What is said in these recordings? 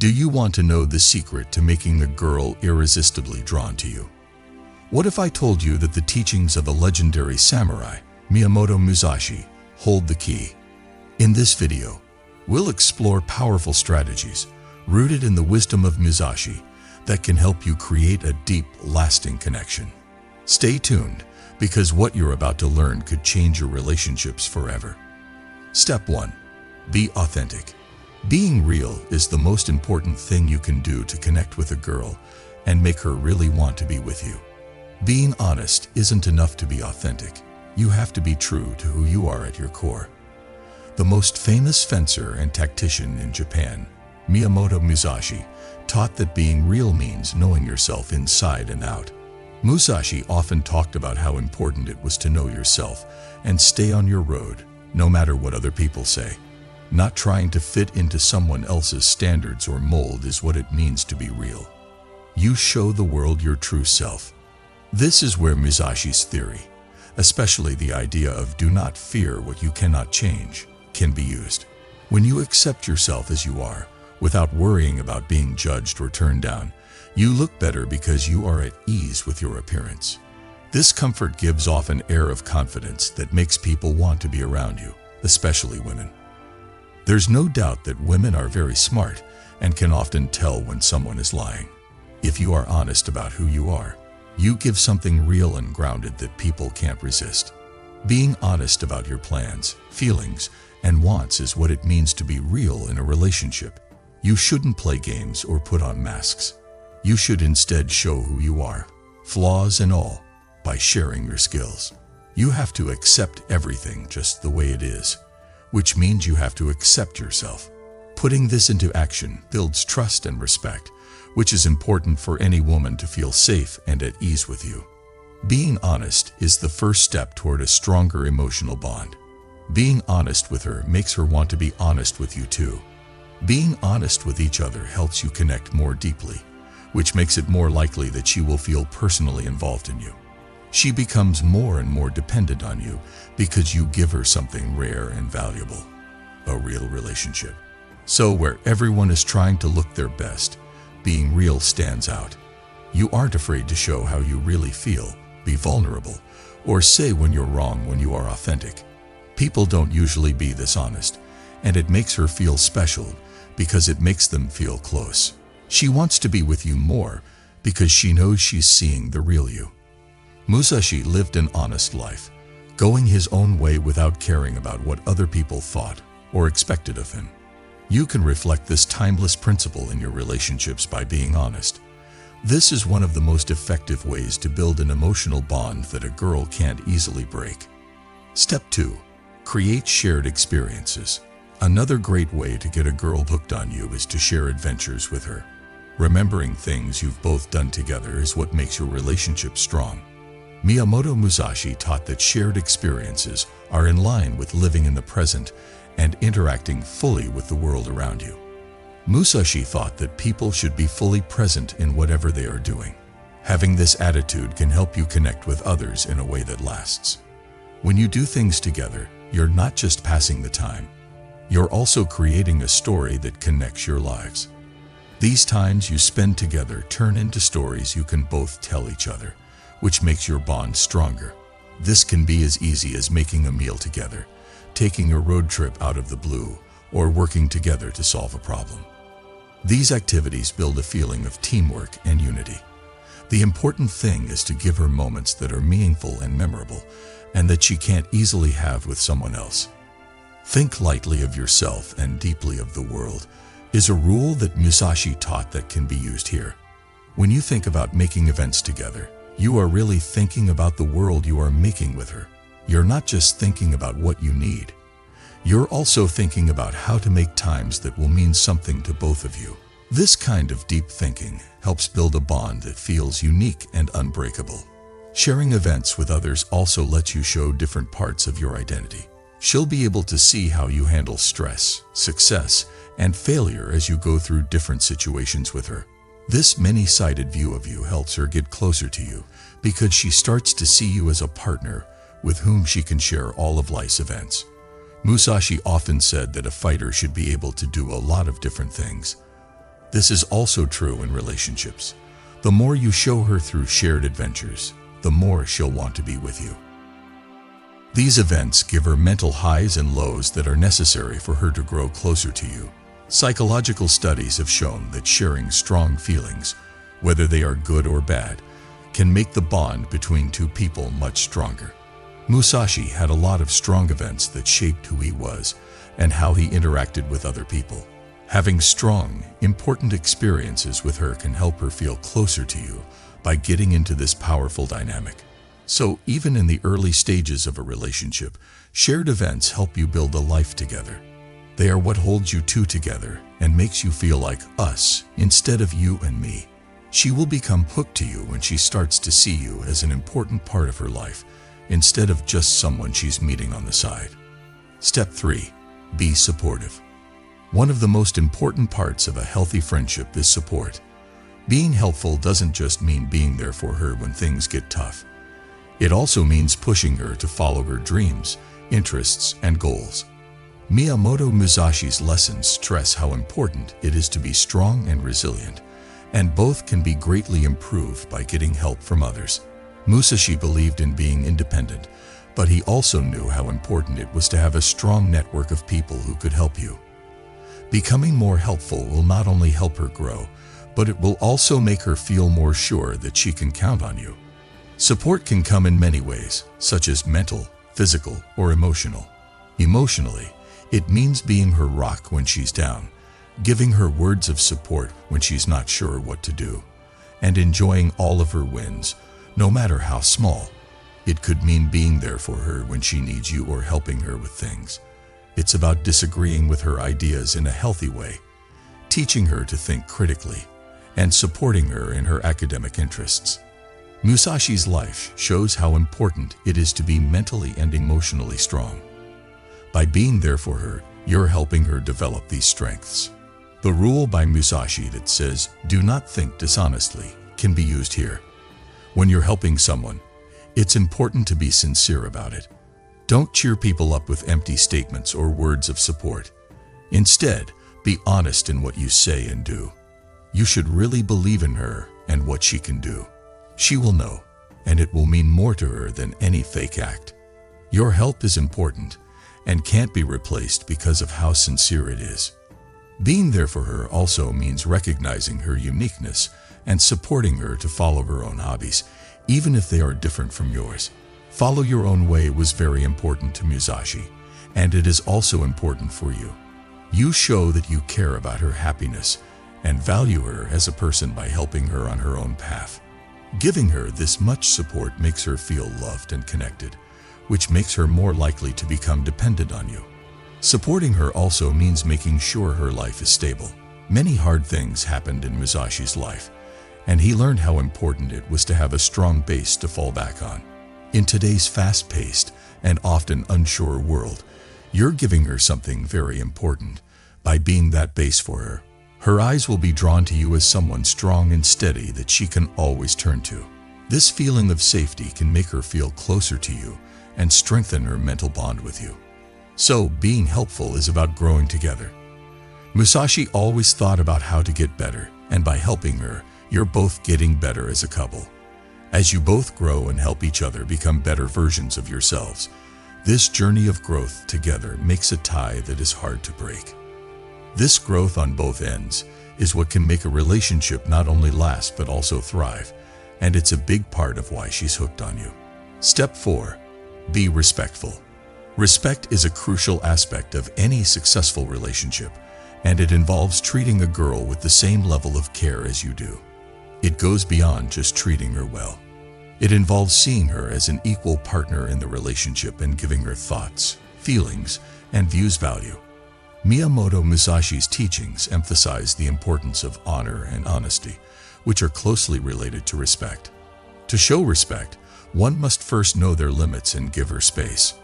Do you want to know the secret to making a girl irresistibly drawn to you? What if I told you that the teachings of a legendary samurai, Miyamoto Musashi, hold the key? In this video, we'll explore powerful strategies rooted in the wisdom of Musashi that can help you create a deep, lasting connection. Stay tuned, because what you're about to learn could change your relationships forever. Step 1. Be authentic. Being real is the most important thing you can do to connect with a girl and make her really want to be with you. Being honest isn't enough to be authentic. You have to be true to who you are at your core. The most famous fencer and tactician in Japan, Miyamoto Musashi, taught that being real means knowing yourself inside and out. Musashi often talked about how important it was to know yourself and stay on your road, no matter what other people say. Not trying to fit into someone else's standards or mold is what it means to be real. You show the world your true self. This is where Musashi's theory, especially the idea of do not fear what you cannot change, can be used. When you accept yourself as you are, without worrying about being judged or turned down, you look better because you are at ease with your appearance. This comfort gives off an air of confidence that makes people want to be around you, especially women. There's no doubt that women are very smart and can often tell when someone is lying. If you are honest about who you are, you give something real and grounded that people can't resist. Being honest about your plans, feelings, and wants is what it means to be real in a relationship. You shouldn't play games or put on masks. You should instead show who you are, flaws and all, by sharing your skills. You have to accept everything just the way it is, which means you have to accept yourself. Putting this into action builds trust and respect, which is important for any woman to feel safe and at ease with you. Being honest is the first step toward a stronger emotional bond. Being honest with her makes her want to be honest with you too. Being honest with each other helps you connect more deeply, which makes it more likely that she will feel personally involved in you. She becomes more and more dependent on you because you give her something rare and valuable, a real relationship. So where everyone is trying to look their best, being real stands out. You aren't afraid to show how you really feel, be vulnerable, or say when you're wrong when you are authentic. People don't usually be this honest, and it makes her feel special because it makes them feel close. She wants to be with you more because she knows she's seeing the real you. Musashi lived an honest life, going his own way without caring about what other people thought or expected of him. You can reflect this timeless principle in your relationships by being honest. This is one of the most effective ways to build an emotional bond that a girl can't easily break. Step 2. Create shared experiences. Another great way to get a girl hooked on you is to share adventures with her. Remembering things you've both done together is what makes your relationship strong. Miyamoto Musashi taught that shared experiences are in line with living in the present and interacting fully with the world around you. Musashi thought that people should be fully present in whatever they are doing. Having this attitude can help you connect with others in a way that lasts. When you do things together, you're not just passing the time. You're also creating a story that connects your lives. These times you spend together turn into stories you can both tell each other, which makes your bond stronger. This can be as easy as making a meal together, taking a road trip out of the blue, or working together to solve a problem. These activities build a feeling of teamwork and unity. The important thing is to give her moments that are meaningful and memorable, and that she can't easily have with someone else. Think lightly of yourself and deeply of the world is a rule that Musashi taught that can be used here. When you think about making events together, you are really thinking about the world you are making with her. You're not just thinking about what you need. You're also thinking about how to make times that will mean something to both of you. This kind of deep thinking helps build a bond that feels unique and unbreakable. Sharing events with others also lets you show different parts of your identity. She'll be able to see how you handle stress, success, and failure as you go through different situations with her. This many-sided view of you helps her get closer to you because she starts to see you as a partner with whom she can share all of life's events. Musashi often said that a fighter should be able to do a lot of different things. This is also true in relationships. The more you show her through shared adventures, the more she'll want to be with you. These events give her mental highs and lows that are necessary for her to grow closer to you. Psychological studies have shown that sharing strong feelings, whether they are good or bad, can make the bond between two people much stronger. Musashi had a lot of strong events that shaped who he was and how he interacted with other people. Having strong, important experiences with her can help her feel closer to you by getting into this powerful dynamic. So even in the early stages of a relationship, shared events help you build a life together. They are what holds you two together and makes you feel like us instead of you and me. She will become hooked to you when she starts to see you as an important part of her life instead of just someone she's meeting on the side. Step 3. Be supportive. One of the most important parts of a healthy friendship is support. Being helpful doesn't just mean being there for her when things get tough. It also means pushing her to follow her dreams, interests, and goals. Miyamoto Musashi's lessons stress how important it is to be strong and resilient, and both can be greatly improved by getting help from others. Musashi believed in being independent, but he also knew how important it was to have a strong network of people who could help you. Becoming more helpful will not only help her grow, but it will also make her feel more sure that she can count on you. Support can come in many ways, such as mental, physical, or emotional. Emotionally, it means being her rock when she's down, giving her words of support when she's not sure what to do, and enjoying all of her wins, no matter how small. It could mean being there for her when she needs you or helping her with things. It's about disagreeing with her ideas in a healthy way, teaching her to think critically, and supporting her in her academic interests. Musashi's life shows how important it is to be mentally and emotionally strong. By being there for her, you're helping her develop these strengths. The rule by Musashi that says, "Do not think dishonestly," can be used here. When you're helping someone, it's important to be sincere about it. Don't cheer people up with empty statements or words of support. Instead, be honest in what you say and do. You should really believe in her and what she can do. She will know, and it will mean more to her than any fake act. Your help is important and can't be replaced because of how sincere it is. Being there for her also means recognizing her uniqueness and supporting her to follow her own hobbies, even if they are different from yours. Follow your own way was very important to Musashi, and it is also important for you. You show that you care about her happiness and value her as a person by helping her on her own path. Giving her this much support makes her feel loved and connected, which makes her more likely to become dependent on you. Supporting her also means making sure her life is stable. Many hard things happened in Musashi's life, and he learned how important it was to have a strong base to fall back on. In today's fast-paced and often unsure world, you're giving her something very important by being that base for her. Her eyes will be drawn to you as someone strong and steady that she can always turn to. This feeling of safety can make her feel closer to you and strengthen her mental bond with you. So, being helpful is about growing together. Musashi always thought about how to get better, and by helping her, you're both getting better as a couple. As you both grow and help each other become better versions of yourselves, this journey of growth together makes a tie that is hard to break. This growth on both ends is what can make a relationship not only last but also thrive, and it's a big part of why she's hooked on you. Step 4. Be respectful. Respect is a crucial aspect of any successful relationship, and it involves treating a girl with the same level of care as you do. It goes beyond just treating her well. It involves seeing her as an equal partner in the relationship and giving her thoughts, feelings, and views value. Miyamoto Musashi's teachings emphasize the importance of honor and honesty, which are closely related to respect. To show respect, one must first know their limits and give her space.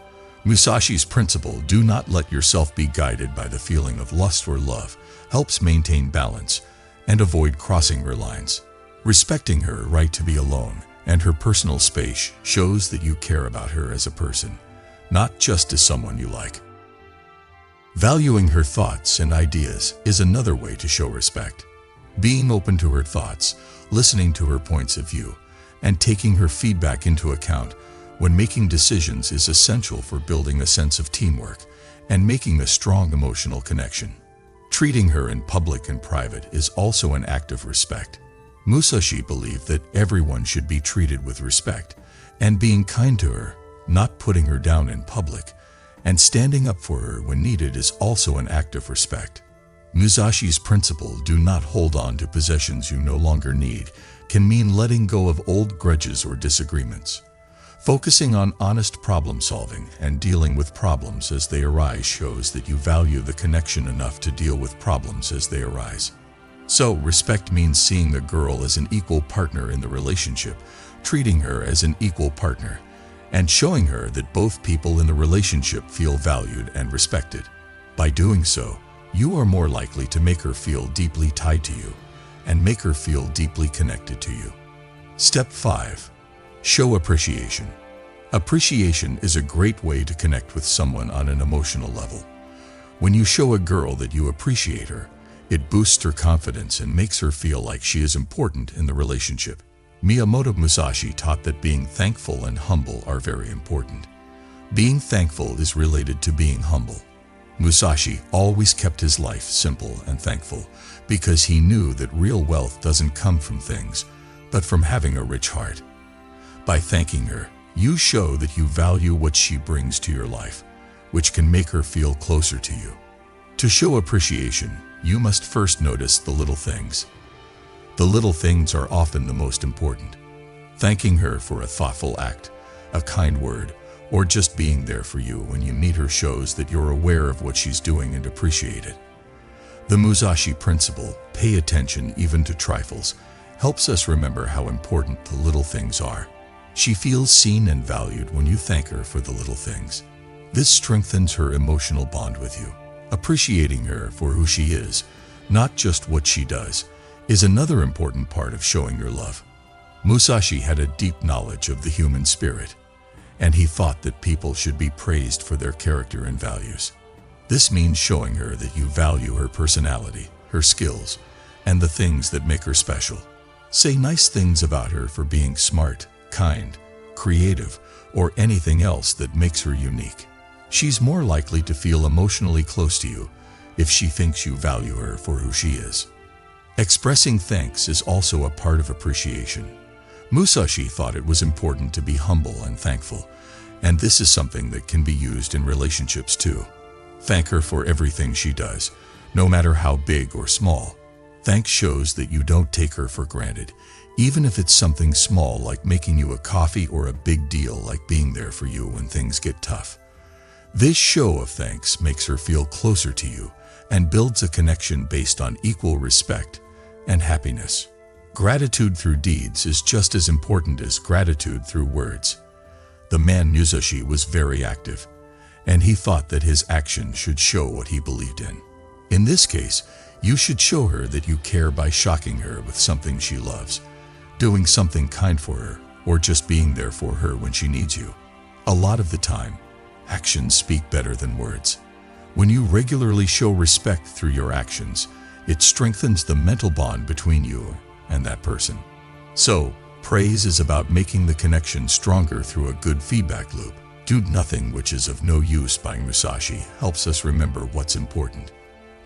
Musashi's principle, "Do not let yourself be guided by the feeling of lust or love," helps maintain balance and avoid crossing her lines. Respecting her right to be alone and her personal space shows that you care about her as a person, not just as someone you like. Valuing her thoughts and ideas is another way to show respect. Being open to her thoughts, listening to her points of view, and taking her feedback into account when making decisions is essential for building a sense of teamwork and making a strong emotional connection. Treating her in public and private is also an act of respect. Musashi believed that everyone should be treated with respect, and being kind to her, not putting her down in public, and standing up for her when needed is also an act of respect. Musashi's principle, do not hold on to possessions you no longer need, can mean letting go of old grudges or disagreements. Focusing on honest problem solving and dealing with problems as they arise shows that you value the connection enough to deal with problems as they arise. So, respect means seeing a girl as an equal partner in the relationship, treating her as an equal partner, and showing her that both people in the relationship feel valued and respected. By doing so, you are more likely to make her feel deeply tied to you and make her feel deeply connected to you. Step 5. Show appreciation. Appreciation is a great way to connect with someone on an emotional level. When you show a girl that you appreciate her, it boosts her confidence and makes her feel like she is important in the relationship. Miyamoto Musashi taught that being thankful and humble are very important. Being thankful is related to being humble. Musashi always kept his life simple and thankful because he knew that real wealth doesn't come from things, but from having a rich heart. By thanking her, you show that you value what she brings to your life, which can make her feel closer to you. To show appreciation, you must first notice the little things. The little things are often the most important. Thanking her for a thoughtful act, a kind word, or just being there for you when you need her shows that you're aware of what she's doing and appreciate it. The Musashi principle, pay attention even to trifles, helps us remember how important the little things are. She feels seen and valued when you thank her for the little things. This strengthens her emotional bond with you. Appreciating her for who she is, not just what she does, is another important part of showing your love. Musashi had a deep knowledge of the human spirit, and he thought that people should be praised for their character and values. This means showing her that you value her personality, her skills, and the things that make her special. Say nice things about her for being smart, kind, creative, or anything else that makes her unique. She's more likely to feel emotionally close to you if she thinks you value her for who she is. Expressing thanks is also a part of appreciation. Musashi thought it was important to be humble and thankful, and this is something that can be used in relationships too. Thank her for everything she does, no matter how big or small. Thanks shows that you don't take her for granted, even if it's something small like making you a coffee or a big deal like being there for you when things get tough. This show of thanks makes her feel closer to you and builds a connection based on equal respect and happiness. Gratitude through deeds is just as important as gratitude through words. The man Musashi was very active, and he thought that his actions should show what he believed in. In this case, you should show her that you care by shocking her with something she loves, doing something kind for her, or just being there for her when she needs you. A lot of the time, actions speak better than words. When you regularly show respect through your actions, it strengthens the mental bond between you and that person. So, praise is about making the connection stronger through a good feedback loop. Do nothing which is of no use by Musashi helps us remember what's important.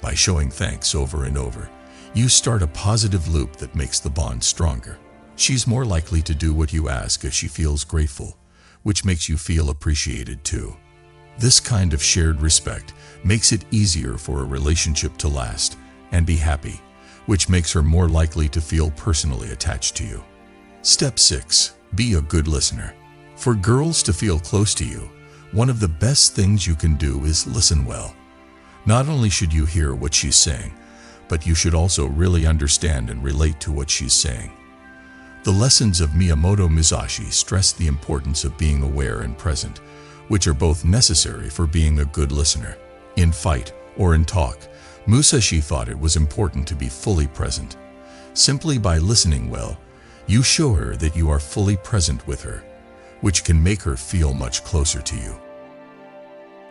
By showing thanks over and over, you start a positive loop that makes the bond stronger. She's more likely to do what you ask as she feels grateful, which makes you feel appreciated too. This kind of shared respect makes it easier for a relationship to last and be happy, which makes her more likely to feel personally attached to you. Step 6. Be a good listener. For girls to feel close to you, one of the best things you can do is listen well. Not only should you hear what she's saying, but you should also really understand and relate to what she's saying. The lessons of Miyamoto Musashi stress the importance of being aware and present, which are both necessary for being a good listener. In fight or in talk, Musashi thought it was important to be fully present. Simply by listening well, you show her that you are fully present with her, which can make her feel much closer to you.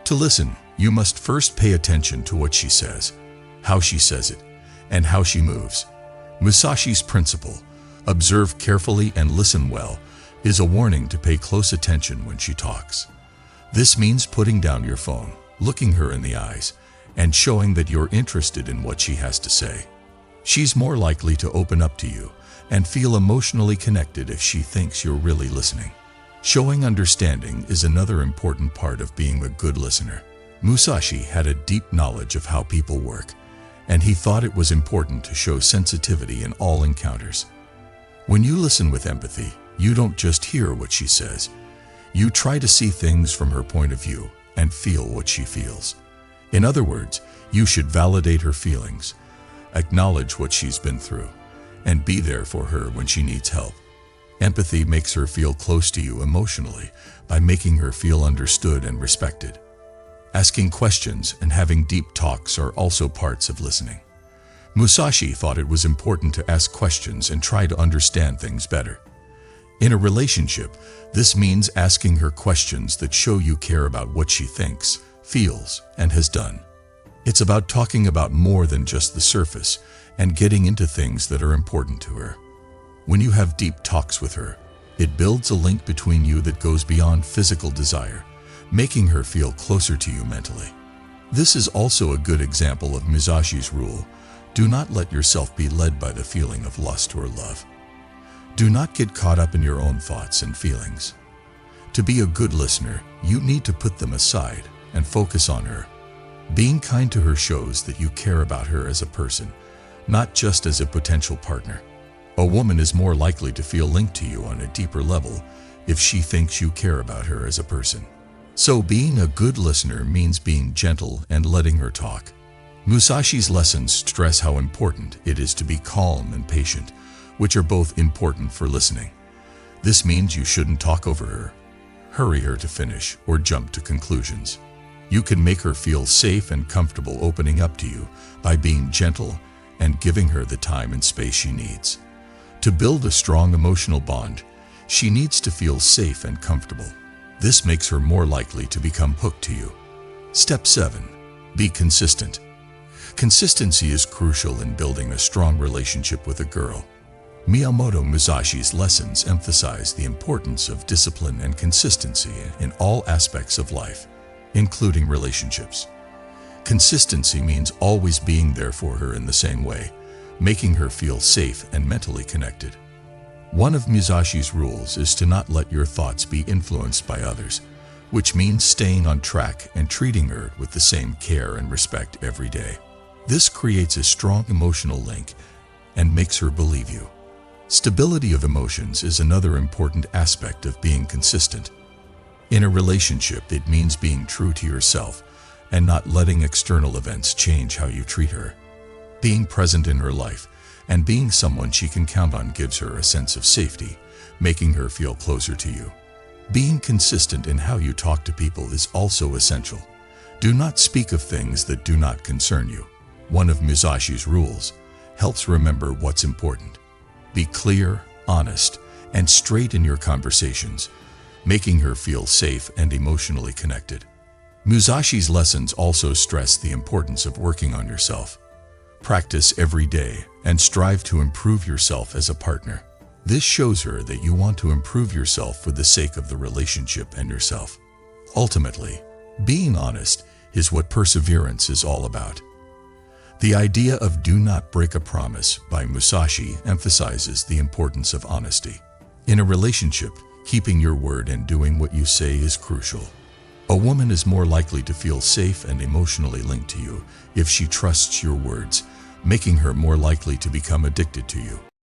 To listen, you must first pay attention to what she says, how she says it, and how she moves. Musashi's principle, observe carefully and listen well, is a warning to pay close attention when she talks. This means putting down your phone, looking her in the eyes, and showing that you're interested in what she has to say. She's more likely to open up to you and feel emotionally connected if she thinks you're really listening. Showing understanding is another important part of being a good listener. Musashi had a deep knowledge of how people work, and he thought it was important to show sensitivity in all encounters. When you listen with empathy, you don't just hear what she says. You try to see things from her point of view and feel what she feels. In other words, you should validate her feelings, acknowledge what she's been through, and be there for her when she needs help. Empathy makes her feel close to you emotionally by making her feel understood and respected. Asking questions and having deep talks are also parts of listening. Musashi thought it was important to ask questions and try to understand things better. In a relationship, this means asking her questions that show you care about what she thinks, feels, and has done. It's about talking about more than just the surface and getting into things that are important to her. When you have deep talks with her, it builds a link between you that goes beyond physical desire, making her feel closer to you mentally. This is also a good example of Musashi's rule: do not let yourself be led by the feeling of lust or love. Do not get caught up in your own thoughts and feelings. To be a good listener, you need to put them aside and focus on her. Being kind to her shows that you care about her as a person, not just as a potential partner. A woman is more likely to feel linked to you on a deeper level if she thinks you care about her as a person. So being a good listener means being gentle and letting her talk. Musashi's lessons stress how important it is to be calm and patient, which are both important for listening. This means you shouldn't talk over her, hurry her to finish, or jump to conclusions. You can make her feel safe and comfortable opening up to you by being gentle and giving her the time and space she needs. To build a strong emotional bond, she needs to feel safe and comfortable. This makes her more likely to become hooked to you. Step 7. Be consistent. Consistency is crucial in building a strong relationship with a girl. Miyamoto Musashi's lessons emphasize the importance of discipline and consistency in all aspects of life, including relationships. Consistency means always being there for her in the same way, making her feel safe and mentally connected. One of Musashi's rules is to not let your thoughts be influenced by others, which means staying on track and treating her with the same care and respect every day. This creates a strong emotional link and makes her believe you. Stability of emotions is another important aspect of being consistent. In a relationship, it means being true to yourself and not letting external events change how you treat her. Being present in her life and being someone she can count on gives her a sense of safety, making her feel closer to you. Being consistent in how you talk to people is also essential. Do not speak of things that do not concern you. One of Musashi's rules helps remember what's important. Be clear, honest, and straight in your conversations, making her feel safe and emotionally connected. Musashi's lessons also stress the importance of working on yourself. Practice every day and strive to improve yourself as a partner. This shows her that you want to improve yourself for the sake of the relationship and yourself. Ultimately, being honest is what perseverance is all about. The idea of "do not break a promise" by Musashi emphasizes the importance of honesty. In a relationship, keeping your word and doing what you say is crucial. A woman is more likely to feel safe and emotionally linked to you if she trusts your words, making her more likely to become addicted to you.